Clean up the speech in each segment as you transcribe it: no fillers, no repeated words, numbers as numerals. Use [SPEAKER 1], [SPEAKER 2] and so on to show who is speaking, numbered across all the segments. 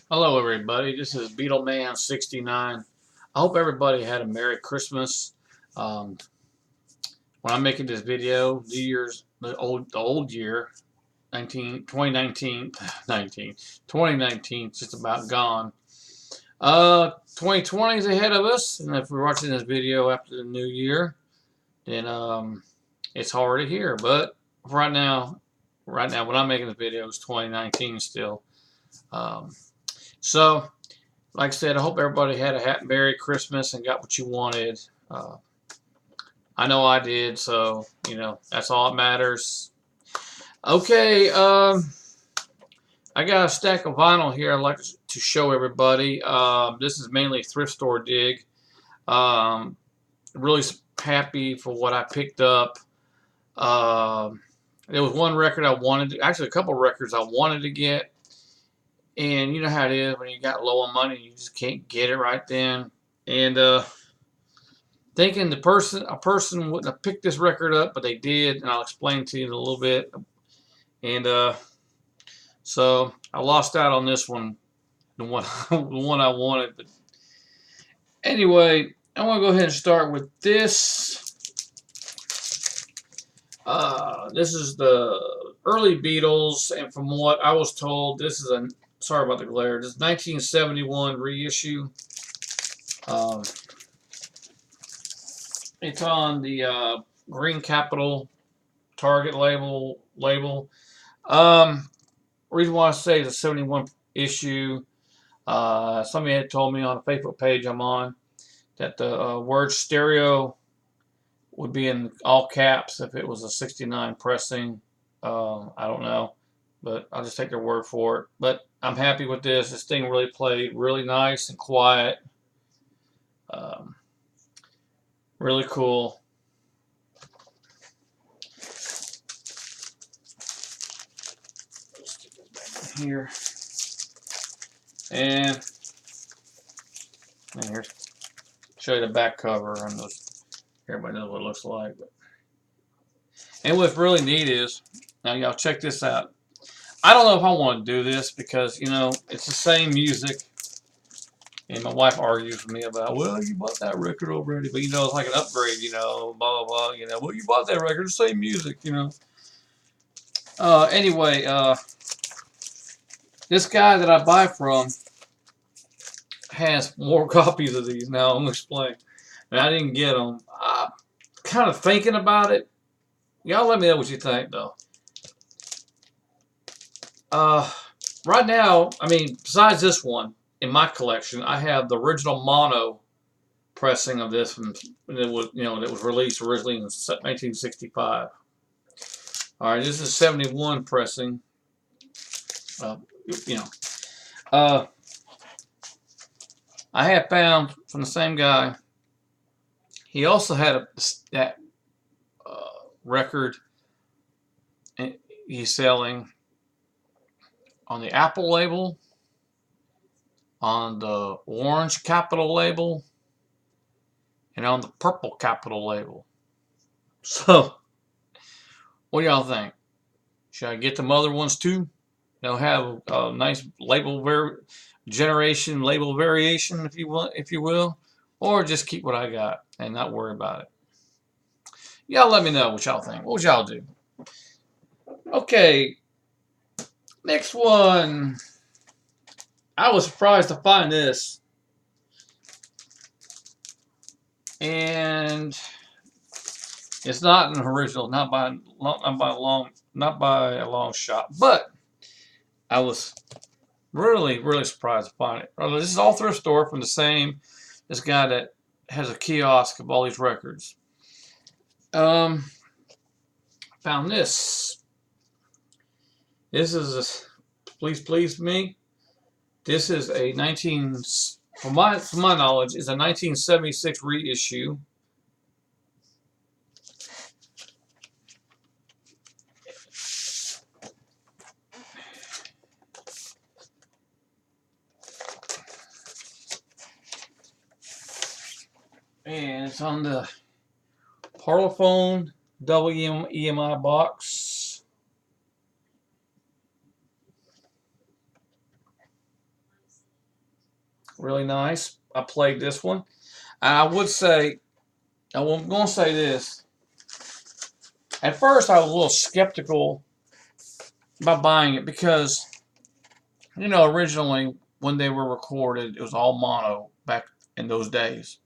[SPEAKER 1] Hello, everybody. This is Beatle Man 69. I hope everybody had a Merry Christmas. Um, when I'm making this video, New Year's, the old year, 2019, 2019, is just about gone. 2020 is ahead of us, and if we're watching this video after the new year, then it's already here. But right now, when I'm making this video, it's 2019 still. Um, so. Like I said, I hope everybody had a happy Merry Christmas and got what you wanted. Uh, I know I did, so that's all that matters. Okay, I got a stack of vinyl here I'd like to show everybody. This is mainly a thrift store dig. Um, really happy for what I picked up. There was one record I wanted to, actually a couple records I wanted to get. And you know how it is when you got low on money, you just can't get it right then. And thinking a person wouldn't have picked this record up, but they did, and I'll explain to you in a little bit. And so I lost out on this one, the one the one I wanted. But anyway, I want to go ahead and start with this. This is the early Beatles, and from what I was told, this is a sorry about the glare. This is 1971 reissue. Um, it's on the Green Capital Target label. Reason why I say it's a 71 issue. Somebody had told me on a Facebook page I'm on that the word stereo would be in all caps if it was a 69 pressing. I don't know, but I'll just take their word for it. But I'm happy with this. This thing really played really nice and quiet. Um, really cool. Here and here's show you the back cover and everybody knows what it looks like. And what's really neat is now y'all check this out. I don't know if I want to do this because it's the same music, and my wife argues with me about, well, you bought that record already, but it's like an upgrade, blah blah blah, well, you bought that record, the same music. Anyway, this guy that I buy from has more copies of these. Now I'm gonna explain. And I didn't get them. I'm kind of thinking about it. Y'all let me know what you think, though. Right now, I mean, besides this one, in my collection, I have the original mono pressing of this one. It was, that was released originally in 1965. All right, this is 71 pressing. Uh, you know, uh, I have found from the same guy. He also had that record he's selling on the Apple label, on the Orange Capital label, and on the Purple Capital label. So, what do y'all think? Should I get them other ones too? They'll have a nice generation label variation, if you will, or just keep what I got and not worry about it. Y'all let me know what y'all think. What would y'all do? Okay, next one. I was surprised to find this, and it's not an original, not by a long shot, but I was really surprised to find it. This is all thrift store from this guy that has a kiosk of all these records. Found this. This is please me. This is a from my knowledge, is a 1976 reissue. And it's on the Parlophone WEMI box. really nice. I played this one. I would say, I'm going to say this. At first, I was a little skeptical about buying it because, originally when they were recorded, it was all mono back in those days.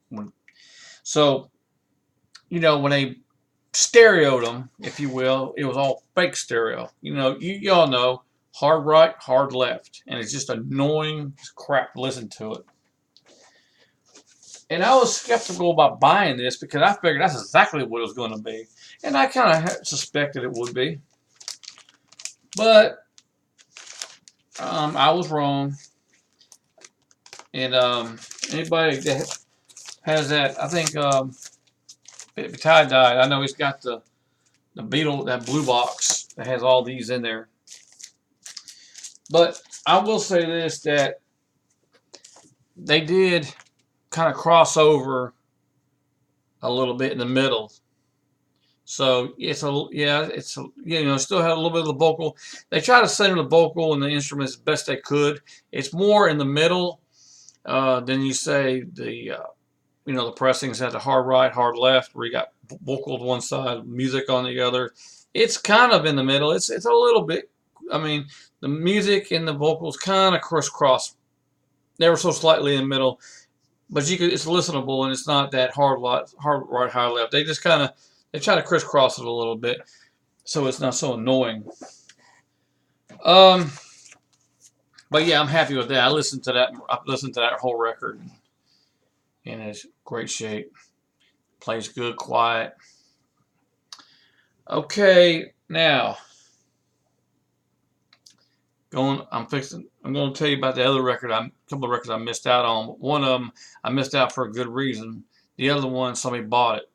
[SPEAKER 1] So, when they stereoed them, if you will, it was all fake stereo. Y'all know, hard right, hard left, and it's just annoying crap to listen to it. And I was skeptical about buying this because I figured that's exactly what it was going to be, and I kind of suspected it would be, but I was wrong. And anybody that has that, I think Ty died. I know he's got the Beatle, that blue box that has all these in there. But I will say this, that they did kind of cross over a little bit in the middle. So still had a little bit of the vocal. They try to center the vocal and the instruments as best they could. It's more in the middle than you say the pressings had the hard right, hard left, where you got vocal to one side, music on the other. It's kind of in the middle. It's a little bit. I mean, the music and the vocals kind of crisscross. They were so slightly in the middle, but it's listenable and it's not that hard right, hard left. They just they try to crisscross it a little bit, so it's not so annoying. But yeah, I'm happy with that. I listened to that whole record, and it's great shape. Plays good, quiet. Okay, now I'm going to tell you about the other record. A couple of records I missed out on. One of them I missed out for a good reason. The other one, somebody bought it.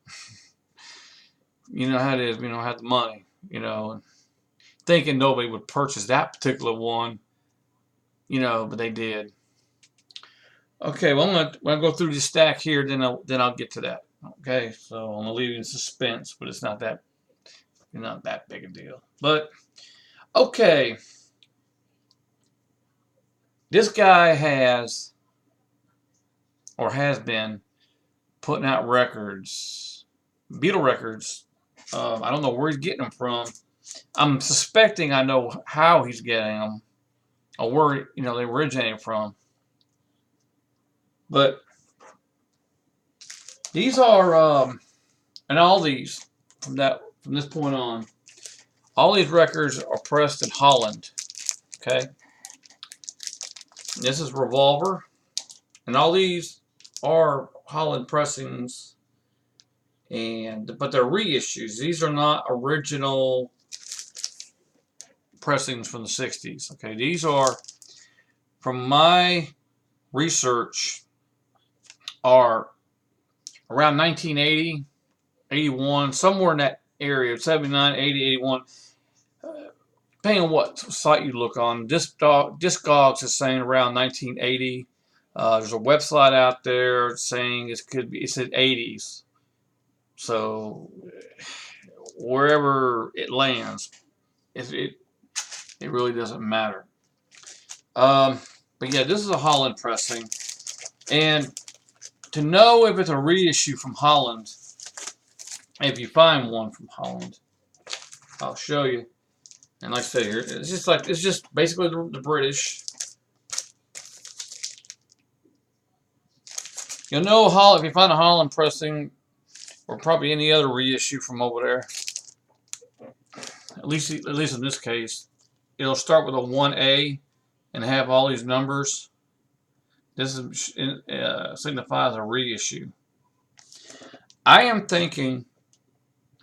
[SPEAKER 1] You know how it is. We don't have the money. Thinking nobody would purchase that particular one. But they did. Okay, well I'm gonna go through this stack here. Then I'll get to that. Okay, so I'm gonna leave you in suspense, but it's not that big a deal. But okay. This guy has been putting out records, Beatle records. I don't know where he's getting them from. I'm suspecting I know how he's getting them, or where they originated from. But these are, and all these from this point on, all these records are pressed in Holland. Okay. This is Revolver, and all these are Holland pressings, but they're reissues. These are not original pressings from the 60s. Okay, these are, from my research, are around 1980, 81, somewhere in that area, 79, 80, 81. Depending on what site you look on, Discogs is saying around 1980. There's a website out there saying it's at 80s. So wherever it lands, it really doesn't matter. But yeah, this is a Holland pressing, and to know if it's a reissue from Holland, if you find one from Holland, I'll show you. And like I say here, it's just basically the British. You'll know Holland if you find a Holland pressing, or probably any other reissue from over there. At least in this case, it'll start with a 1A and have all these numbers. This signifies a reissue. I am thinking,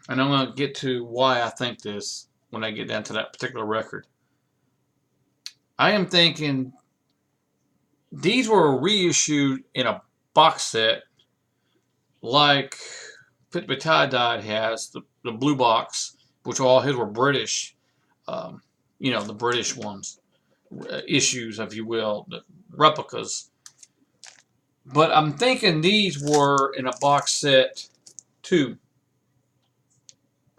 [SPEAKER 1] and I'm going to get to why I think this when I get down to that particular record. I am thinking these were reissued in a box set, like Pit Tie Died has, the blue box, which all his were British, the British ones, issues, if you will, the replicas. But I'm thinking these were in a box set too,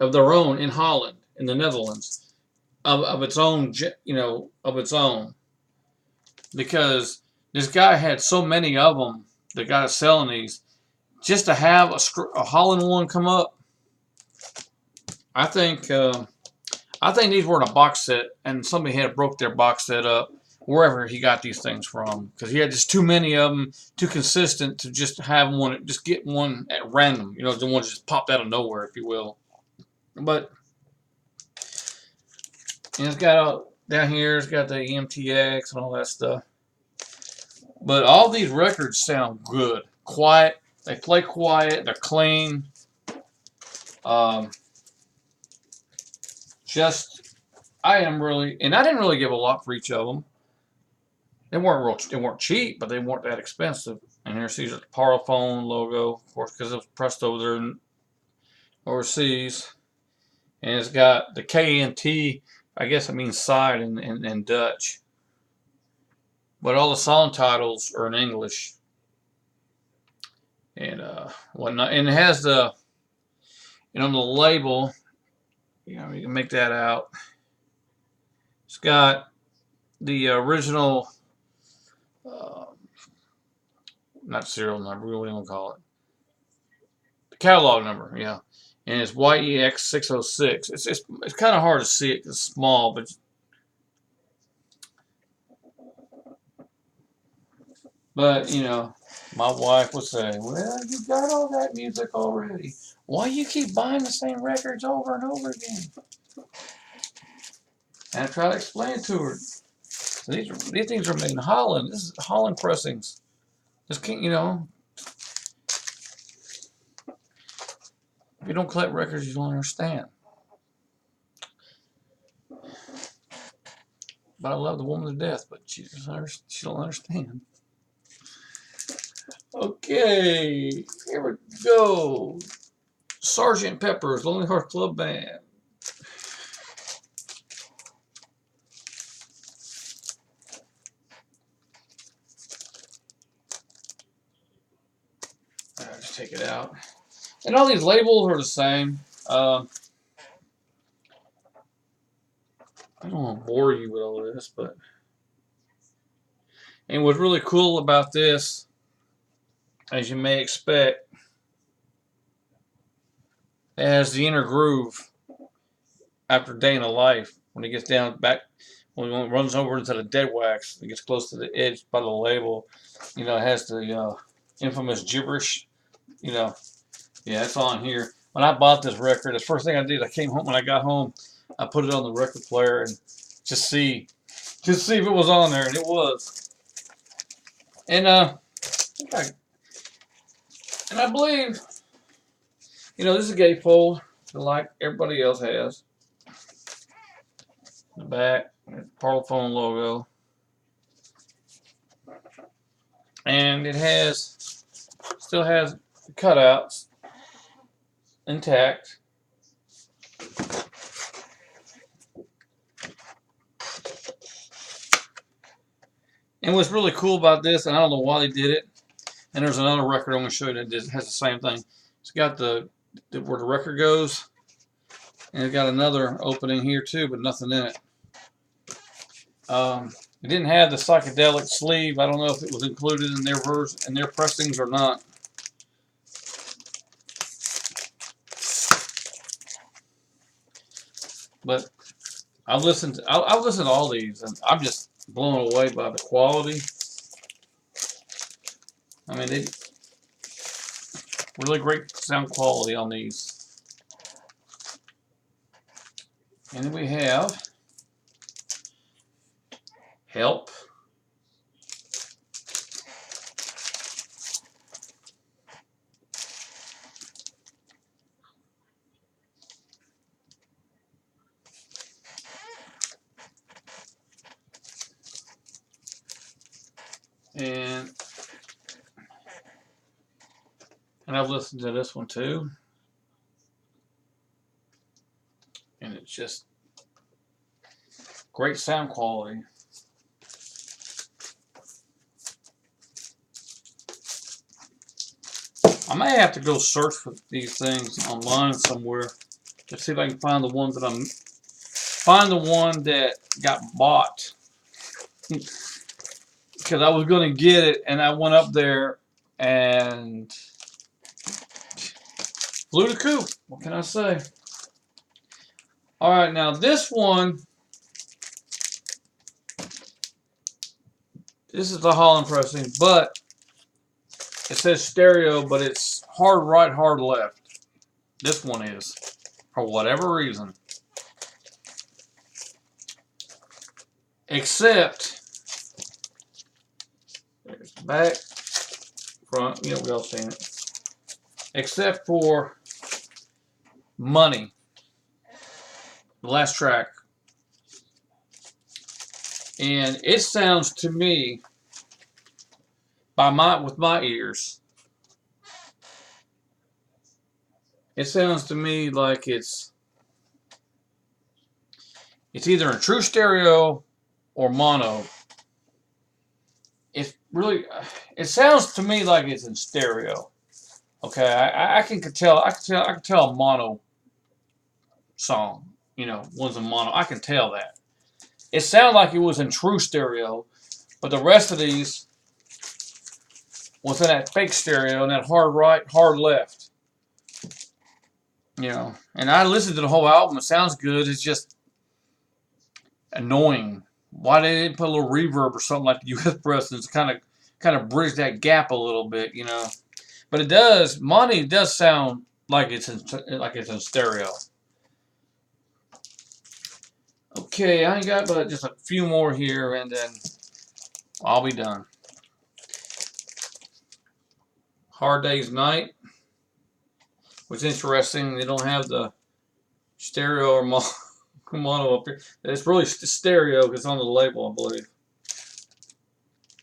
[SPEAKER 1] of their own in Holland, in the Netherlands, of its own, of its own. Because This guy had so many of them. The guy selling these, just to have a Holland one come up. I think these were in a box set, and somebody had broke their box set up wherever he got these things from, because he had just too many of them, too consistent to just have one, just get one at random. You know, the one just popped out of nowhere, if you will. But it's got down here, it's got the EMTX and all that stuff. But all these records sound good, quiet. They play quiet. They're clean. I am really, and I didn't really give a lot for each of them. They weren't cheap, but they weren't that expensive. And here's the Parlophone logo, of course, because it was pressed over there overseas. And it's got the KNT, I guess it means side in Dutch. But all the song titles are in English. And whatnot. And it has the, on the label, you can make that out. It's got the original, not serial number, what do you want to call it? The catalog number, yeah. And it's YEX606. It's kind of hard to see it because it's small, but you know, my wife would say, "Well, you got all that music already. Why you keep buying the same records over and over again?" And I try to explain to her, these things are made in Holland. This is Holland pressings. This can't, if you don't collect records, you don't understand. But I love the woman to death, but she don't understand. Okay, here we go. Sergeant Pepper's Lonely Hearts Club Band. I'll just take it out. And all these labels are the same. I don't want to bore you with all this, but. And what's really cool about this, as you may expect, it has the inner groove after Day in a Life. When it gets down back, when it runs over into the dead wax, it gets close to the edge by the label. It has the infamous gibberish. Yeah, it's on here. When I bought this record, the first thing I did, I came home. When I got home, I put it on the record player and just see if it was on there, and it was. And I believe, this is a gatefold, like everybody else has. The back, Parlophone logo, and it still has the cutouts intact. And what's really cool about this, and I don't know why they did it, and there's another record I'm going to show you that has the same thing. It's got where the record goes, and it's got another opening here too, but nothing in it. It didn't have the psychedelic sleeve. I don't know if it was included in their pressings or not. But I've listened to all these, and I'm just blown away by the quality. I mean, they really great sound quality on these. And then we have Help. And I've listened to this one too. And it's just great sound quality. I may have to go search for these things online somewhere to see if I can find the one that got bought because I was going to get it, and I went up there and flew the coop. What can I say? All right, now this one, this is the Holland pressing, but it says stereo, but it's hard right, hard left. This one is, for whatever reason. Except, there's the back, front, you know, we all seen it. Except for Money, the last track. And it sounds to me, with my ears, it sounds to me like it's either in true stereo or mono. It sounds to me like it's in stereo. Okay, I can tell a mono song. You know, one's a mono. I can tell that. It sounded like it was in true stereo, but the rest of these was in that fake stereo and that hard right, hard left. You know, and I listened to the whole album. It sounds good. It's just annoying. Why they didn't put a little reverb or something like the U.S. Preston's kind of bridge that gap a little bit, you know. But it does. Money does sound like it's in stereo. Okay, I ain't got but just a few more here, and then I'll be done. Hard Day's Night. What's interesting, they don't have the stereo or mono up here. It's really stereo because it's on the label, I believe.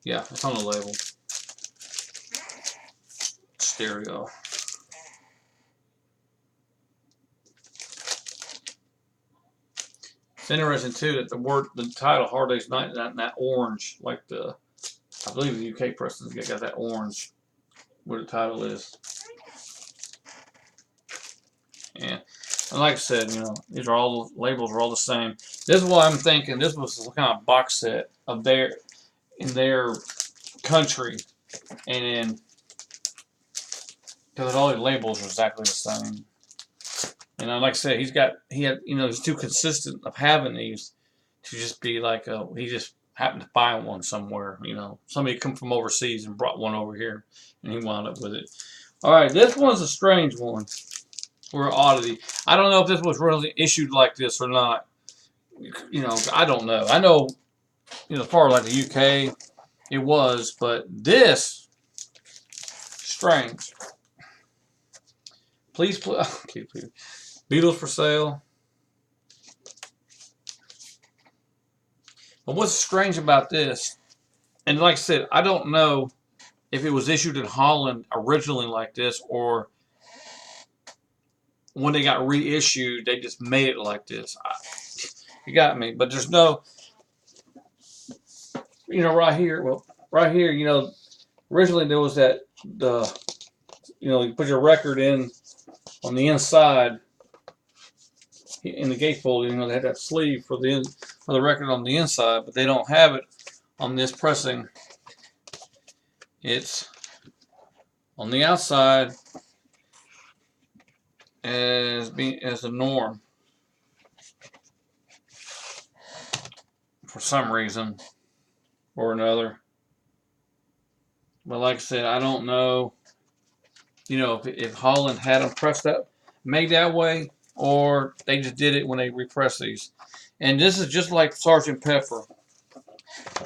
[SPEAKER 1] Yeah, it's on the label. Stereo. It's interesting too that the title "Hard Day's Night" is that orange, like I believe the UK Preston's got that orange, where the title is. Yeah, and like I said, you know, these are all the labels are all the same. This is why I'm thinking this was some kind of box set of in their country, and then because all the labels are exactly the same. And like I said, he's too consistent of having these to just be like he just happened to find one somewhere. You know, somebody come from overseas and brought one over here, and he wound up with it. All right, this one's a strange one, or an oddity. I don't know if this was really issued like this or not. You know, I don't know. I know, you know, as far as like the UK, it was, but this strange. Please. Beatles for Sale. But what's strange about this, and like I said, I don't know if it was issued in Holland originally like this, or when they got reissued, they just made it like this. You got me. But there's no, you know, right here, you know, originally there was you know, you put your record in on the inside, in the gatefold, you know, they had that sleeve for the record on the inside, but they don't have it on this pressing. It's on the outside as the norm for some reason or another. But like I said, I don't know, you know, if Holland had them pressed up, made that way, or they just did it when they repressed these. And this is just like Sgt. Pepper.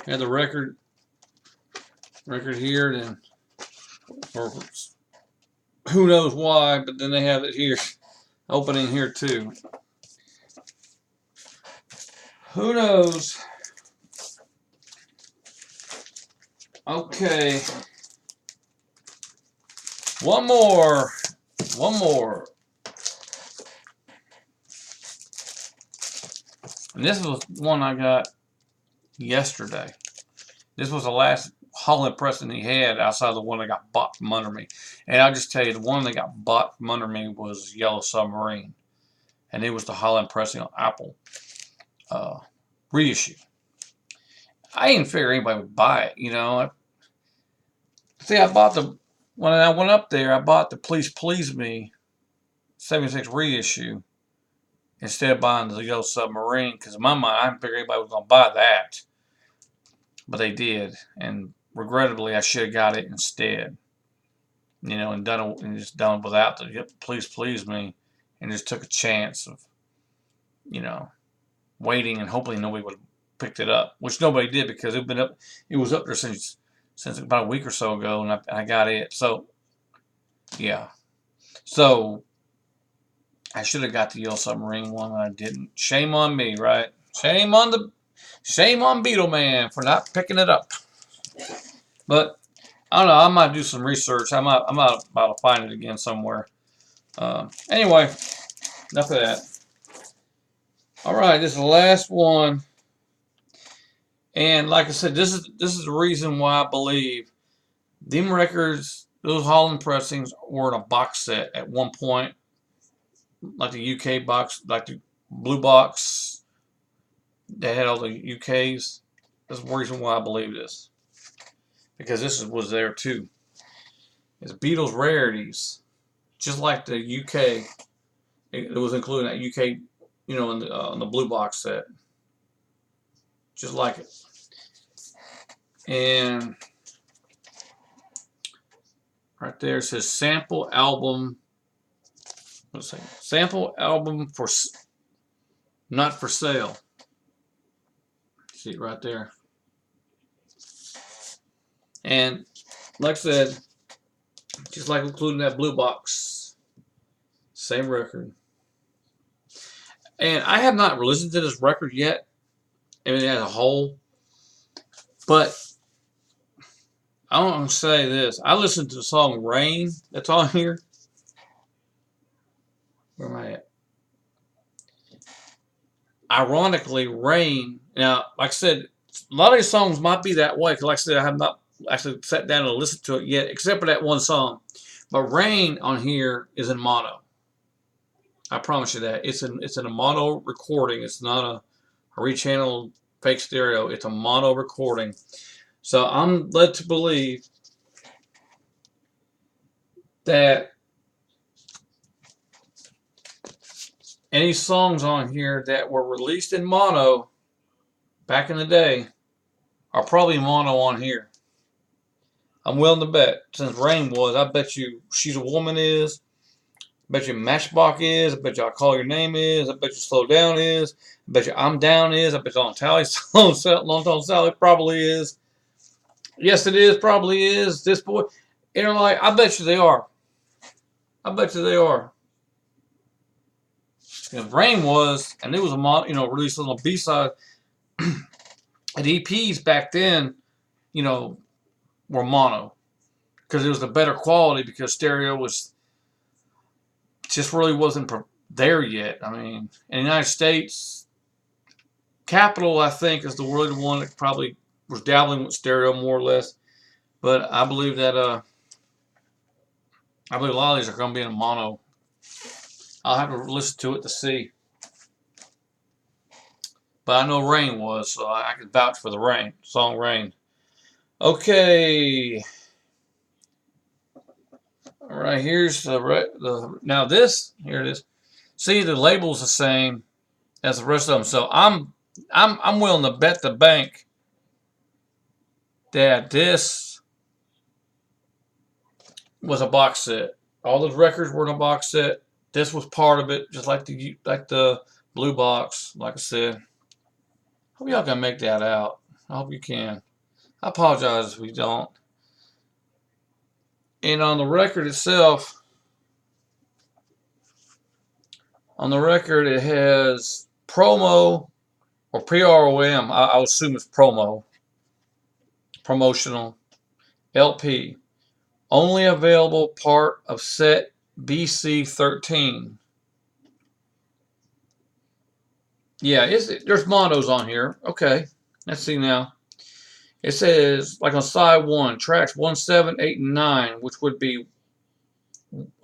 [SPEAKER 1] You have the record here, then, or who knows why, but then they have it here, opening here too. Who knows? Okay. One more. And this was one I got yesterday. This was the last Holland pressing he had outside the one that got bought from under me. And I'll just tell you, the one that got bought from under me was Yellow Submarine. And it was the Holland pressing on Apple reissue. I didn't figure anybody would buy it, you know. See, I bought when I went up there, I bought the Please Please Me 76 reissue instead of buying the Yellow Submarine, because in my mind, I didn't figure anybody was going to buy that. But they did, and regrettably, I should have got it instead. You know, and just done without the Please Please Me, and just took a chance of, you know, waiting and hoping nobody would have picked it up, which nobody did, because it was up there since about a week or so ago, and I got it. So yeah, so I should have got the Yellow Submarine one, and I didn't. Shame on me, right? Shame on Beatle Man for not picking it up. But I don't know. I might do some research. I'm about to find it again somewhere. Anyway, enough of that. All right, this is the last one, and like I said, this is the reason why I believe them records, those Holland pressings, were in a box set at one point, like the UK box, like the blue box that had all the UKs. That's the reason why I believe this, because this was there too. It's Beatles rarities, just like the UK. It was included in that UK, you know, in the blue box set, just like it. And right there it says sample album. Let's see, sample album for not for sale. See it right there. And like I said, just like including that blue box, same record. And I have not listened to this record yet, everything as a whole. But I want to say this. I listened to the song Rain that's on here. Where am I at? Ironically, Rain. Now, like I said, a lot of these songs might be that way, because like I said, I have not actually sat down and listened to it yet, except for that one song. But Rain on here is in mono. I promise you that. It's in a mono recording. It's not a rechanneled fake stereo. It's a mono recording. So I'm led to believe that any songs on here that were released in mono back in the day are probably mono on here. I'm willing to bet, since Rain was, I bet you She's a Woman is, I bet you Matchbox is, I bet you I Call Your Name is, I bet you Slow Down is, I bet you I'm Down is, I bet you On Tally Long Tall Sally probably is. Yes, it is, probably is. This boy, you know, like, I bet you they are. I bet you they are. If Rain was, and it was released on the B-side, and EPs back then, you know, were mono, because it was the better quality, because stereo was just really wasn't there yet. I mean, in the United States, Capitol, I think, is really the one that probably was dabbling with stereo more or less. But I believe that a lot of these are going to be in mono. I'll have to listen to it to see. But I know Rain was, so I could vouch for the song Rain. Okay. All right, here's now this, here it is. See, the label's the same as the rest of them. So I'm willing to bet the bank that this was a box set. All those records were in a box set. This was part of it, just like the blue box. Like I said, hope y'all can make that out. I hope you can. I apologize if we don't. And on the record itself, it has promo or PROM. I assume it's promo. Promotional LP. Only available part of set BC13. Yeah, there's monos on here. Okay, let's see now. It says, like on side 1, tracks 1, 7, 8, and 9, which would be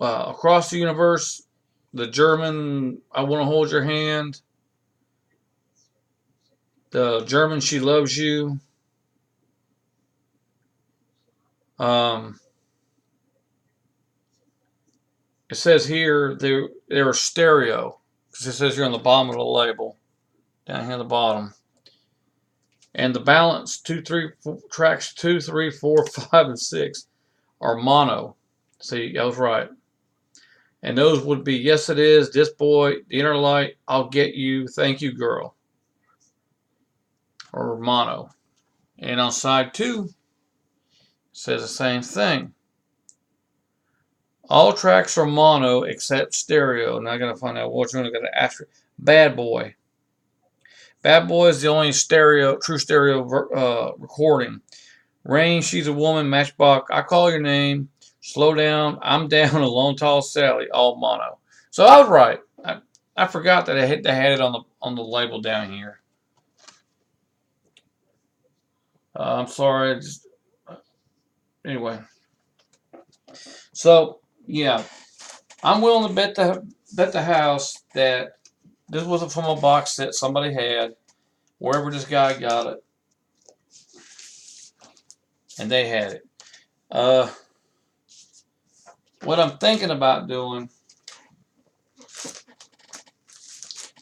[SPEAKER 1] Across the Universe, the German I Want to Hold Your Hand, the German She Loves You, Um, it says here they're stereo, because it says here on the bottom of the label, down here at the bottom. And the balance tracks 2, 3, 4, 5, and 6 are mono. See, I was right. And those would be Yes It Is, This Boy, The Inner Light, I'll Get You, Thank You Girl, or mono. And on side 2, it says the same thing. All tracks are mono except stereo. And I gotta find out which one I gotta ask for. Bad Boy. Bad Boy is the only true stereo recording. Rain, She's a Woman, Matchbox, I Call Your Name, Slow Down, I'm Down, Alone Tall Sally, all mono. So I was right. I forgot that they had it on the label down here. I'm sorry. Anyway, so yeah, I'm willing to bet the house that this wasn't from a box set somebody had wherever this guy got it, and they had it. Uh, what I'm thinking about doing,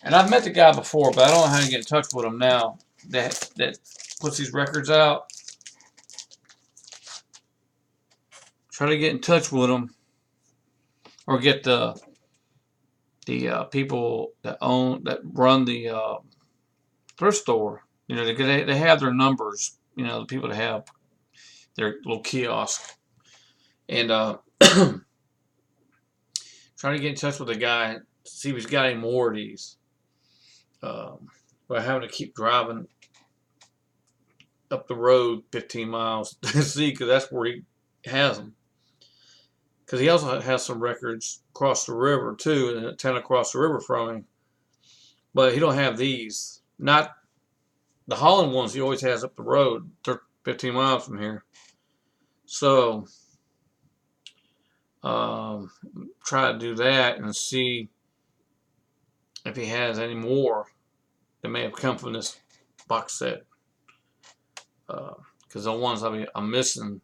[SPEAKER 1] and I've met the guy before, but I don't know how to get in touch with him now. That puts these records out. Try to get in touch with him, or get the people that run the thrift store. You know, they have their numbers. You know, the people that have their little kiosk, and trying to get in touch with the guy, see if he's got any more of these. But having to keep driving up the road 15 miles to see, because that's where he has them. Because he also has some records across the river too, in a town across the river from him. But he don't have these. Not the Holland ones he always has up the road. They're 15 miles from here. So try to do that and see if he has any more that may have come from this box set. Because the ones I'm missing,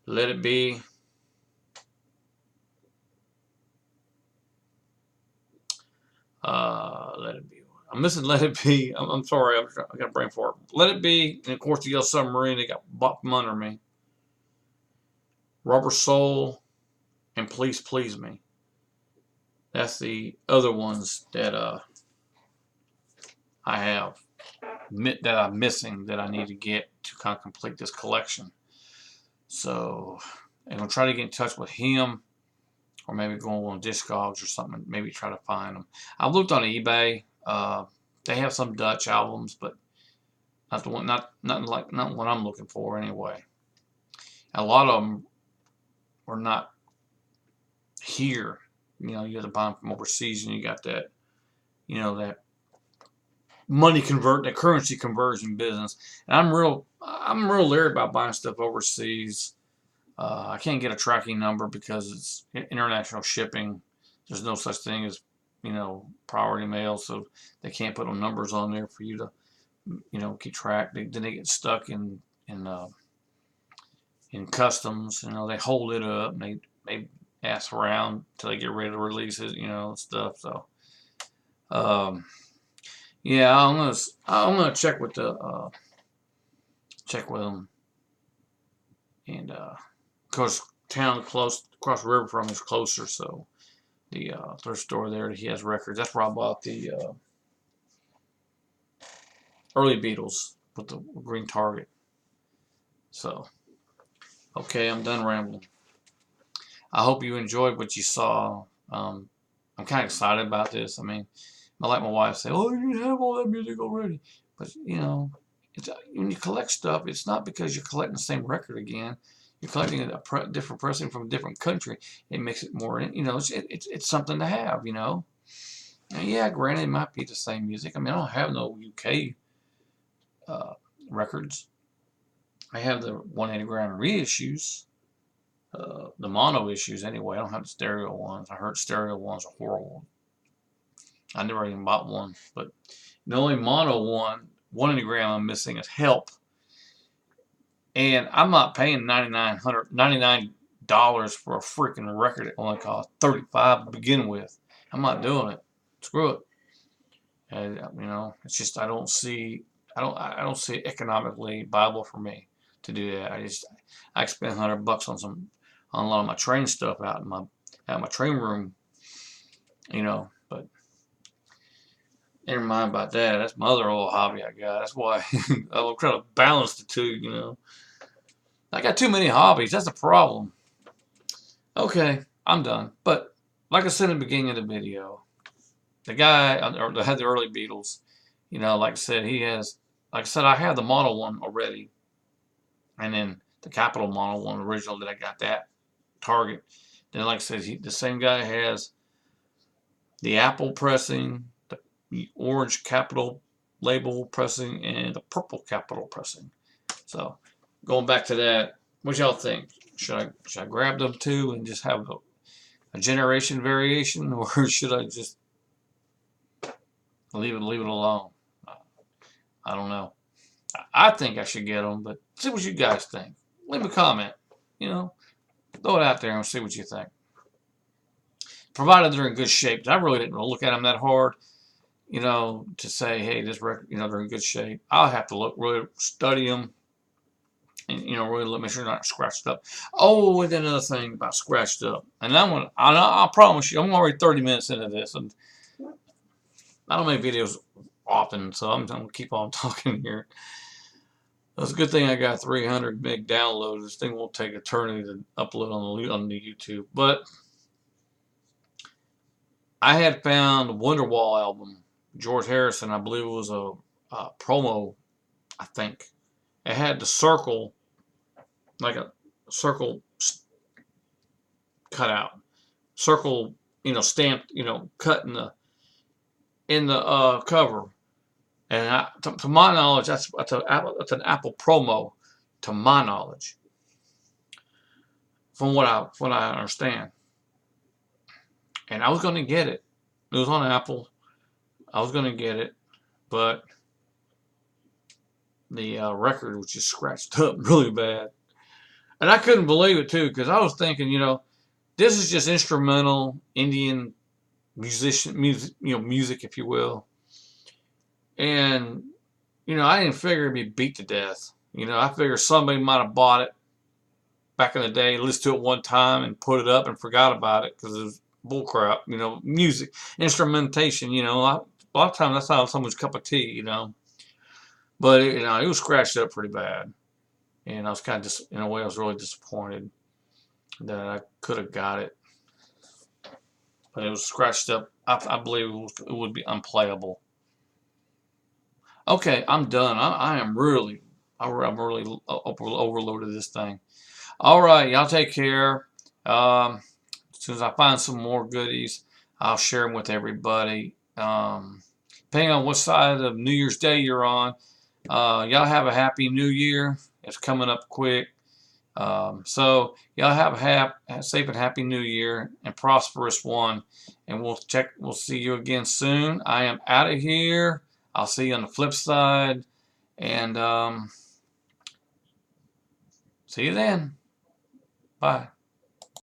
[SPEAKER 1] Let It Be. Let It Be. I'm missing Let It Be. I'm sorry, I got a brain fart. Let It Be, and of course the Yellow Submarine. They got bought from under me. Rubber Soul, and Please Please Me. That's the other ones that I have that I'm missing that I need to get to kind of complete this collection. So I'm gonna try to get in touch with him, or maybe go on Discogs or something. Maybe try to find them. I've looked on eBay. They have some Dutch albums, but not the one, not what I'm looking for anyway. A lot of them are not here. You know, you have to buy them from overseas, and you got that, you know, that that currency conversion business. And I'm real leery about buying stuff overseas. I can't get a tracking number because it's international shipping. There's no such thing as, you know, priority mail, so they can't put no numbers on there for you to, you know, keep track. Then they get stuck in customs. You know, they hold it up and they ask around until they get ready to release it. You know, stuff. So, yeah, I'm gonna check with them, and of course, town close across the river from is closer, so the thrift store there, he has records. That's where I bought the early Beatles with the green target. So, okay, I'm done rambling. I hope you enjoyed what you saw. I'm kind of excited about this. I mean, I like my wife say, "Oh, you have all that music already," but you know, when you collect stuff, it's not because you're collecting the same record again. You're collecting a different person from a different country. It makes it more, you know, it's something to have, you know. And yeah, granted, it might be the same music. I mean, I don't have no UK records. I have the 180 gram reissues, the mono issues anyway. I don't have the stereo ones. I heard stereo ones are horrible. I never even bought one. But the only mono 180 gram I'm missing is Help. And I'm not paying $99 for a freaking record. It only costs $35 to begin with. I'm not doing it. Screw it. And, it's just I don't see it economically viable for me to do that. I spent $100 on a lot of my train stuff out in my train room, but never mind about that. That's my other old hobby I got. That's why I'm trying to balance the two. I got too many hobbies. That's a problem. Okay, I'm done. But like I said in the beginning of the video, the guy that had the early Beatles, like I said, I have the Model 1 already. And then the Capital Model 1 original that I got that Target. Then, like I said, the same guy has the Apple pressing, the orange Capital label pressing, and the purple Capital pressing. So, going back to that, what y'all think? Should I grab them two and just have a generation variation, or should I just leave it alone? I don't know. I think I should get them, but see what you guys think. Leave a comment. Throw it out there and see what you think. Provided they're in good shape. I really didn't look at them that hard, to say, hey, this record, they're in good shape. I'll have to really study them, and really make sure they're not scratched up. Oh, and then another thing about scratched up, and I promise you, I'm already 30 minutes into this, and I don't make videos often, so I'm gonna keep on talking here. It's a good thing I got 300 meg downloads. This thing won't take eternity to upload on the YouTube. But I had found the Wonderwall album, George Harrison. I believe it was a promo. I think it had the circle, like a circle cut out, circle, stamped, cut in the cover. And to my knowledge, that's an Apple promo, to my knowledge, from what I understand. And I was going to get it. It was on Apple. I was going to get it, but the record was just scratched up really bad. And I couldn't believe it, too, because I was thinking, this is just instrumental Indian music, if you will. And, I didn't figure it'd be beat to death. I figured somebody might have bought it back in the day, listened to it one time and put it up and forgot about it because it was bullcrap, music, instrumentation, a lot of times that's not someone's cup of tea, But, it was scratched up pretty bad. And I was kind of, in a way, I was really disappointed that I could have got it. But it was scratched up. I believe it would be unplayable. Okay, I'm done. I'm really overloaded this thing. All right, y'all take care. As soon as I find some more goodies, I'll share them with everybody. Depending on what side of New Year's Day you're on, y'all have a happy New Year. It's coming up quick. So y'all have a safe and happy New Year and prosperous one. And we'll see you again soon. I am out of here. I'll see you on the flip side. And see you then. Bye.